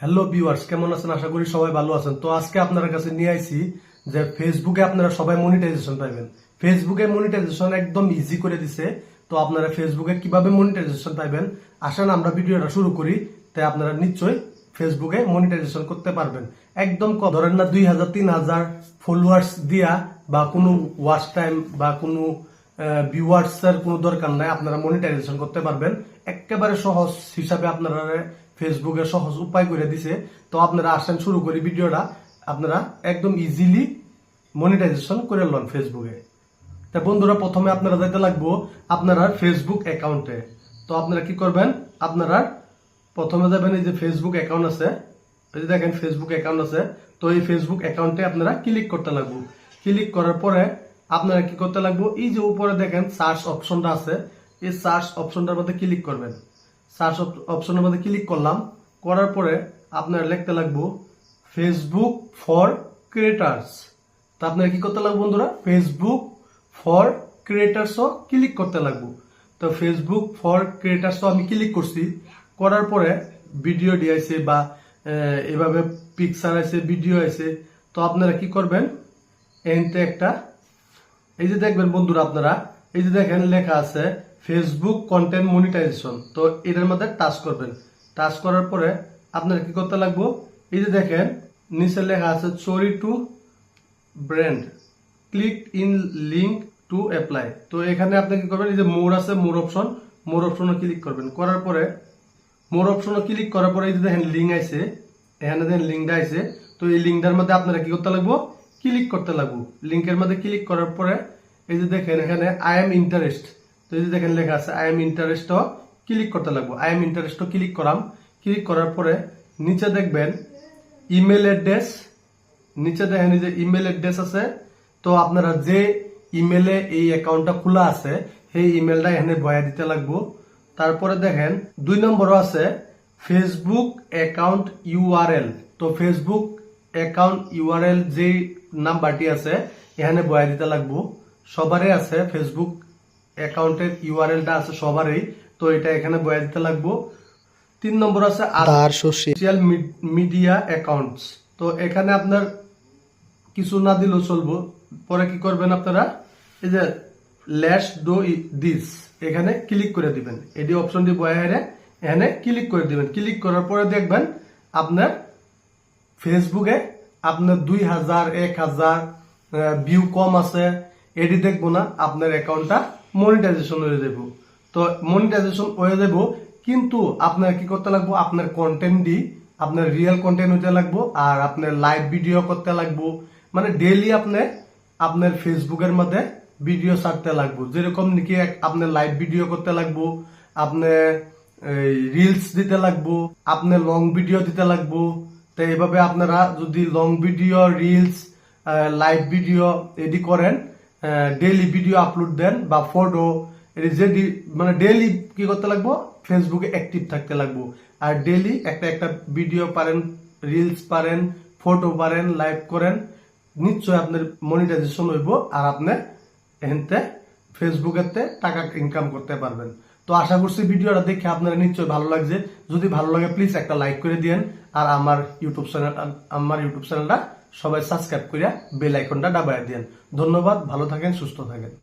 Hello viewers, কেমন আছেন? আশা করি সবাই ভালো আছেন। তো আজকে আপনার কাছে নিয়ে আইছি যে ফেসবুকে আপনারা সবাই মনিটাইজেশন পাইবেন। ফেসবুকে মনিটাইজেশন একদম ইজি করে দিছে। তো আপনারা ফেসবুকে কিভাবে মনিটাইজেশন পাইবেন, আসেন আমরা ভিডিওটা শুরু করি। তাই আপনারা নিশ্চয়ই ফেসবুকে মনিটাইজেশন করতে পারবেন। একদম ধরেন না 2000 3000 ফলোয়ার্স দিয়া বা কোনো ওয়াচ টাইম বা কোনো ভিউয়ার্স এর কোনো দরকার নাই, আপনারা মনিটাইজেশন করতে পারবেন। একেবারে সহজ হিসাবে আপনারা ফেসবুকে সহজ উপায় করে দিছে। তো আপনারা আসেন শুরু করি ভিডিওটা। আপনারা একদম ইজিলি মনিটাইজেশন করে লন ফেসবুকে। তা বন্ধুরা, প্রথমে আপনারা যেতে লাগবো আপনারা ফেসবুক অ্যাকাউন্টে। তো আপনারা কি করবেন, আপনারা প্রথমে যাবেন, এই যে ফেসবুক অ্যাকাউন্ট আছে, এই যে দেখেন ফেসবুক অ্যাকাউন্ট আছে। তো এই ফেসবুক অ্যাকাউন্টে আপনারা ক্লিক করতে লাগবো। ক্লিক করার পরে আপনারা কি করতে লাগবো, এই যে উপরে দেখেন সার্চ অপশনটা আছে, এই সার্চ অপশনটার মধ্যে ক্লিক করবেন। সার্চ অপশনের মধ্যে ক্লিক করলাম, করার পরে আপনারা লিখতে লাগবো ফেসবুক ফর ক্রিয়েটার্স। তা আপনারা কি করতে লাগবে বন্ধুরা, ফেসবুক ফর ক্রিয়েটার্সও ক্লিক করতে লাগবো। তো ফেসবুক ফর ক্রিয়েটার্সও আমি ক্লিক করছি। করার পরে ভিডিও দিয়েছে বা এভাবে পিকচার আছে, ভিডিও আছে। তো আপনারা কি করবেন, এনতে একটা এই যে দেখবেন বন্ধুরা, আপনারা এই যে দেখেন লেখা আছে ফেসবুক কন্টেন্ট মনিটাইজেশন। তো এটার মধ্যে টাচ করবেন। টাচ করার পরে আপনারা কি করতে লাগবো, এই যে দেখেন নিচে লেখা আছে sorry to brand, click in link to apply. তো এখানে আপনি কি করবেন, এই যে মোর আছে, মোর অপশন, মোর অপশনে ক্লিক করবেন। করার পরে মোর অপশনে ক্লিক করার পরে এই যে দেখেন লিঙ্ক আইছে, এখানে দেখেন লিঙ্কটা আইছে। তো এই লিঙ্কটার মধ্যে আপনারা কি করতে লাগবো, ক্লিক করতে লাগবো। লিঙ্কের মধ্যে ক্লিক করার পরে এই যে দেখেন এখানে আই এম ইন্টারেস্ট। তো এই যে দেখেন লেখা আছে আই এম ইন্টারেস্টও ক্লিক করতে লাগবো। আই এম ইন্টারেস্টও ক্লিক করাম। ক্লিক করার পরে নিচে দেখবেন ইমেল অ্যাড্রেস, নিচে দেখেন এই যে ইমেল অ্যাড্রেস আছে। তো আপনারা যে ইমেলে এই অ্যাকাউন্টটা খোলা আছে সেই ইমেলটা এখানে বয়া দিতে লাগবো। তারপরে দেখেন 2 নম্বরও আছে ফেসবুক অ্যাকাউন্ট ইউআরএল। তো ফেসবুক অ্যাকাউন্ট ইউআরএল যে নাম্বারটি আছে এখানে বয়া দিতে লাগবো। সবারই আছে ফেসবুক অ্যাকাউন্টের ইউআরএলটা আছে সবারই। তো এটা এখানে বয়া দিতে লাগবো। 3 নম্বর আছে আদার সোশ্যাল মিডিয়া অ্যাকাউন্টস। তো এখানে আপনার কিছু না দিলেও চলবো। পরে কি করবেন আপনারা, এই যে লেটস ডু দিস, এখানে ক্লিক করে দিবেন। এডি অপশন দিয়ে বয়া এখানে ক্লিক করে দিবেন। ক্লিক করার পরে দেখবেন আপনার ফেসবুকে আপনার 2000 1000 ভিউ কম আছে, এডি দেখবো না, আপনার অ্যাকাউন্টটা মনিটাইজেশন হয়ে যাব। তো মনিটাইজেশন হয়ে যাব, কিন্তু আপনার কি করতে লাগবো, আপনার কন্টেন্টটি আপনার রিয়েল কন্টেন্ট হইতে লাগবো, আর আপনার লাইভ ভিডিও করতে লাগবো। মানে ডেইলি আপনার ফেসবুকের মধ্যে ভিডিও ছাড়তে লাগবো। যেরকম নাকি আপনার লাইভ ভিডিও করতে লাগবো, আপনার রিলস দিতে লাগবো, আপনার লং ভিডিও দিতে লাগবো। তো এইভাবে আপনারা যদি long video, reels, live video এডি করেন, ডেইলি ভিডিও আপলোড দেন বা ফটো, মানে ডেইলি কি করতে লাগবো, ফেসবুকে অ্যাক্টিভ থাকতে লাগবো। আর ডেইলি একটা ভিডিও পারেন, রিলস পারেন, ফটো পারেন, লাইভ করেন, নিশ্চয় আপনার মনিটাইজেশন হইব। আর আপনি এখানতে ফেসবুকেতে টাকা ইনকাম করতে পারবেন। তো আশা করছি ভিডিওটা দেখে আপনারা নিশ্চয়ই ভালো লাগছে। যদি ভালো লাগে প্লিজ একটা লাইক করে দিয়েন। আর আমার ইউটিউব চ্যানেলটা সবাই সাবস্ক্রাইব করে বেল আইকনটা দাবায় দিয়েন। ধন্যবাদ, ভালো থাকেন, সুস্থ থাকেন।